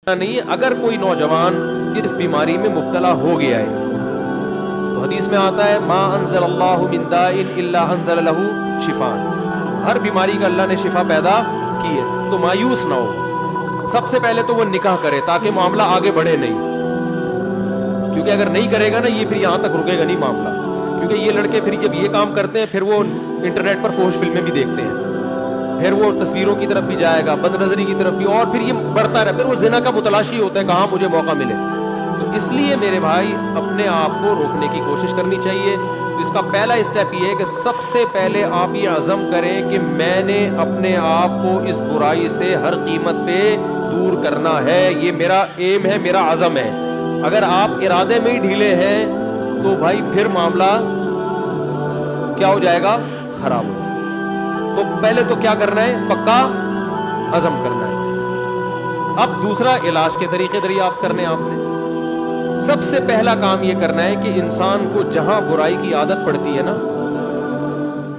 نہیں. اگر کوئی نوجوان اس بیماری میں مبتلا ہو گیا ہے تو حدیث میں آتا ہے ما انزل اللہ من داء الا انزل له شفاء. ہر بیماری کا اللہ نے شفا پیدا کی ہے. تو مایوس نہ ہو. سب سے پہلے تو وہ نکاح کرے تاکہ معاملہ آگے بڑھے نہیں, کیونکہ اگر نہیں کرے گا نا یہ پھر یہاں تک رکے گا نہیں معاملہ. کیونکہ یہ لڑکے پھر جب یہ کام کرتے ہیں پھر وہ انٹرنیٹ پر فحش فلمیں بھی دیکھتے ہیں, پھر وہ تصویروں کی طرف بھی جائے گا, بد نظری کی طرف بھی, اور پھر یہ بڑھتا رہا, پھر وہ زنا کا متلاشی ہوتا ہے کہاں مجھے موقع ملے. تو اس لیے میرے بھائی اپنے آپ کو روکنے کی کوشش کرنی چاہیے. تو اس کا پہلا اسٹیپ یہ ہے کہ سب سے پہلے آپ یہ عزم کریں کہ میں نے اپنے آپ کو اس برائی سے ہر قیمت پہ دور کرنا ہے. یہ میرا ایم ہے, میرا عزم ہے. اگر آپ ارادے میں ہی ڈھیلے ہیں تو بھائی پھر معاملہ کیا ہو جائے گا, خراب ہو. تو پہلے تو کیا کرنا ہے, پکا عزم کرنا ہے. اب دوسرا علاج کے طریقے دریافت کرنے آپ نے. سب سے پہلا کام یہ کرنا ہے کہ انسان کو جہاں برائی کی عادت پڑتی ہے نا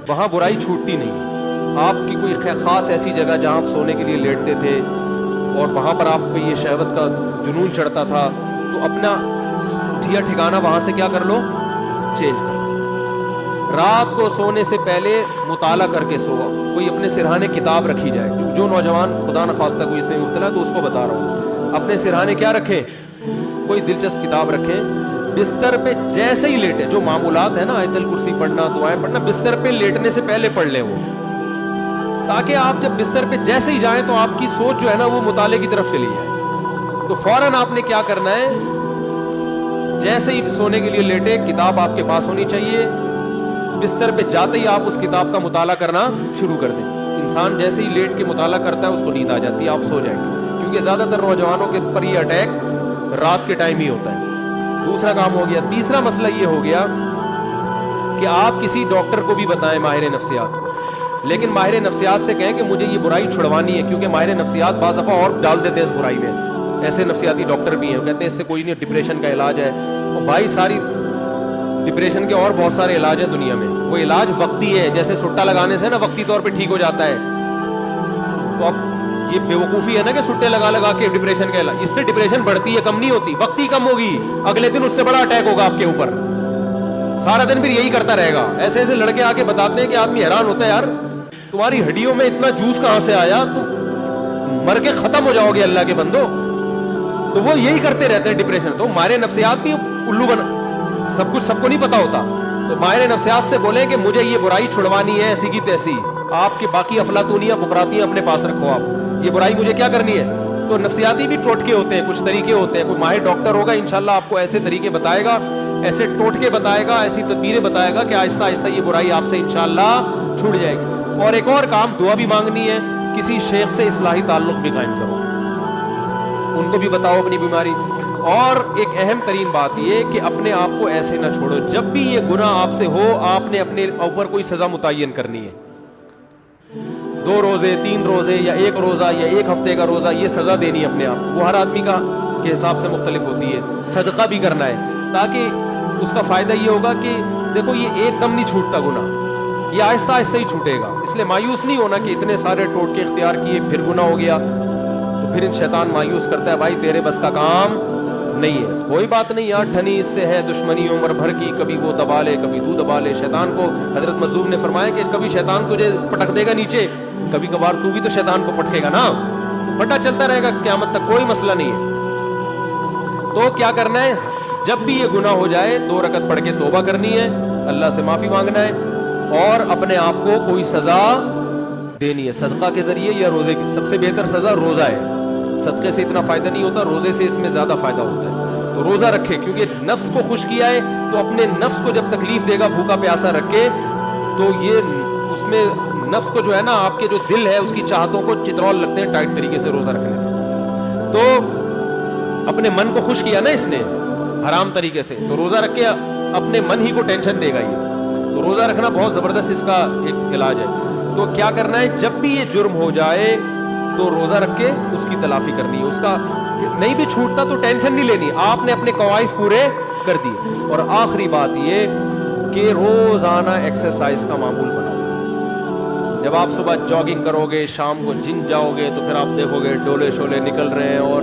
وہاں برائی چھوٹتی نہیں. آپ کی کوئی خاص ایسی جگہ جہاں آپ سونے کے لیے لیٹتے تھے اور وہاں پر آپ پہ یہ شہوت کا جنون چڑھتا تھا, تو اپنا ٹھکانہ وہاں سے کیا کر لو, چینج کر لو. رات کو سونے سے پہلے مطالعہ کر کے سو. کوئی اپنے سرہانے کتاب رکھی جائے. جو نوجوان خدا نخواستہ کوئی اس میں مبتلا ہے تو اس کو بتا رہا ہوں, اپنے سرہانے کیا رکھیں, کوئی دلچسپ کتاب رکھیں. بستر پہ جیسے ہی لیٹے, جو معمولات ہیں نا آیت الکرسی پڑھنا, دعائیں پڑھنا, بستر پہ لیٹنے سے پہلے پڑھ لیں وہ, تاکہ آپ جب بستر پہ جیسے ہی جائیں تو آپ کی سوچ جو ہے نا وہ مطالعے کی طرف چلی جائے. تو فوراً آپ نے کیا کرنا ہے, جیسے ہی سونے کے لیے لیٹے کتاب آپ کے پاس ہونی چاہیے. بستر پہ جاتے ہی آپ اس کتاب کا مطالعہ کرنا شروع کر دیں. انسان جیسے ہی لیٹ کے مطالعہ کرتا ہے اس کو نیند آ جاتی ہے, آپ سو جائیں گے. کیونکہ زیادہ تر نوجوانوں کے پر یہ اٹیک رات کے ٹائم ہی ہوتا ہے. دوسرا کام ہو گیا. تیسرا مسئلہ یہ ہو گیا کہ آپ کسی ڈاکٹر کو بھی بتائیں, ماہر نفسیات کو, لیکن ماہر نفسیات سے کہیں کہ مجھے یہ برائی چھڑوانی ہے. کیونکہ ماہر نفسیات بعض دفعہ اور ڈال دیتے ہیں اس برائی میں. ایسے نفسیاتی ڈاکٹر بھی ہیں, کہتے ہیں اس سے کوئی نہیں, ڈپریشن کا علاج ہے. اور بھائی ساری ڈپریشن کے اور بہت سارے علاج ہیں دنیا میں. وہ علاج وقتی ہے, جیسے سٹا لگانے سے نا وقتی طور پہ ٹھیک ہو جاتا ہے. تو اب یہ بے وقوفی ہے نا کہ سٹے لگا لگا کے ڈپریشن کا علاج, اس سے ڈپریشن بڑھتی ہے, کم نہیں ہوتی. وقتی کم ہوگی, اگلے دن اس سے بڑا اٹیک ہوگا آپ کے اوپر. سارا دن پھر یہی کرتا رہے گا. ایسے ایسے لڑکے آ کے بتاتے ہیں کہ آدمی حیران ہوتا ہے, یار تمہاری ہڈیوں میں اتنا جوس کہاں سے آیا, تم مر کے ختم ہو جاؤ گے اللہ کے بندو. تو وہ یہی کرتے رہتے ہیں ڈپریشن. تو ماہر نفسیات بھی الو بنا, سب کچھ سب کو نہیں پتا ہوتا. تو ماہر نفسیات سے بولیں کہ مجھے یہ برائی چھڑوانی ہے ایسی کی تیسی. آپ کے باقی افلاطونیاں بقراتیاں اپنے پاس رکھو, آپ یہ برائی مجھے کیا کرنی ہے. تو نفسیاتی بھی ٹوٹکے ہوتے ہیں, کچھ طریقے ہوتے ہیں. کوئی ماہر ڈاکٹر ہوگا انشاءاللہ آپ کو ایسے طریقے بتائے گا, ایسے ٹوٹکے بتائے گا, ایسی تدبیریں بتائے گا کہ آہستہ آہستہ یہ برائی آپ سے انشاءاللہ چھوٹ جائے گی. اور ایک اور کام, دعا بھی مانگنی ہے. کسی شیخ سے اصلاحی تعلق بھی قائم کرو, ان کو بھی بتاؤ اپنی بیماری. اور ایک اہم ترین بات یہ کہ اپنے آپ کو ایسے نہ چھوڑو. جب بھی یہ گناہ آپ سے ہو آپ نے اپنے اوپر کوئی سزا متعین کرنی ہے. 2 روزے 3 روزے یا 1 روزہ یا 1 ہفتے کا روزہ, یہ سزا دینی ہے اپنے آپ. وہ ہر آدمی کا کے حساب سے مختلف ہوتی ہے. صدقہ بھی کرنا ہے, تاکہ اس کا فائدہ یہ ہوگا کہ دیکھو یہ ایک دم نہیں چھوٹتا گناہ, یہ آہستہ آہستہ ہی چھوٹے گا. اس لیے مایوس نہیں ہونا کہ اتنے سارے ٹوٹکے اختیار کیے پھر گناہ ہو گیا. تو پھر شیطان مایوس کرتا ہے, بھائی تیرے بس کا کام نہیں ہے. کوئی بات نہیں یار, ٹھنی اس سے ہے دشمنی عمر بھر کی, کبھی وہ دبا لے کبھی تو دبا لے. شیطان کو حضرت مظلوم نے فرمایا کہ کبھی شیطان تجھے پٹک دے گا نیچے, کبھی کبھار تو بھی تو شیطان کو پٹکے گا نا. تو پٹا چلتا رہے گا قیامت تک, کوئی مسئلہ نہیں ہے. تو کیا کرنا ہے, جب بھی یہ گناہ ہو جائے 2 رکعت پڑھ کے توبہ کرنی ہے, اللہ سے معافی مانگنا ہے, اور اپنے آپ کو کوئی سزا دینی ہے صدقہ کے ذریعے یا روزے کی. سب سے بہتر سزا روزہ ہے. صدقے سے اتنا فائدہ نہیں ہوتا, روزے سے اس میں زیادہ فائدہ ہوتا ہے. تو روزہ رکھے, کیونکہ نفس کو خوش کیا ہے تو اپنے نفس کو جب تکلیف دے گا بھوکا پیاسا رکھے تو یہ اس میں نفس کو جو ہے نا آپ کے جو دل ہے اس کی چاہتوں کو چترول لگتے ہیں ٹائٹ طریقے سے روزہ رکھنے سے. تو اپنے من کو خوش کیا نا اس نے حرام طریقے سے, تو روزہ رکھ کے اپنے من ہی کو ٹینشن دے گا یہ. تو روزہ رکھنا بہت زبردست اس کا ایک علاج ہے. تو کیا کرنا ہے, جب بھی یہ جرم ہو جائے تو روزہ رکھ کے اس کی تلافی کرنی ہے. اس کا نہیں بھی چھوٹتا تو ٹینشن نہیں لینی, آپ نے اپنے قواعد پورے کر دیے. اور آخری بات یہ کہ روزانہ ایکسرسائز کا معمول بناؤ. جب آپ صبح جاگنگ کرو گے, شام کو جم جاؤ گے, تو پھر آپ دیکھو گے ڈولے شولے نکل رہے ہیں اور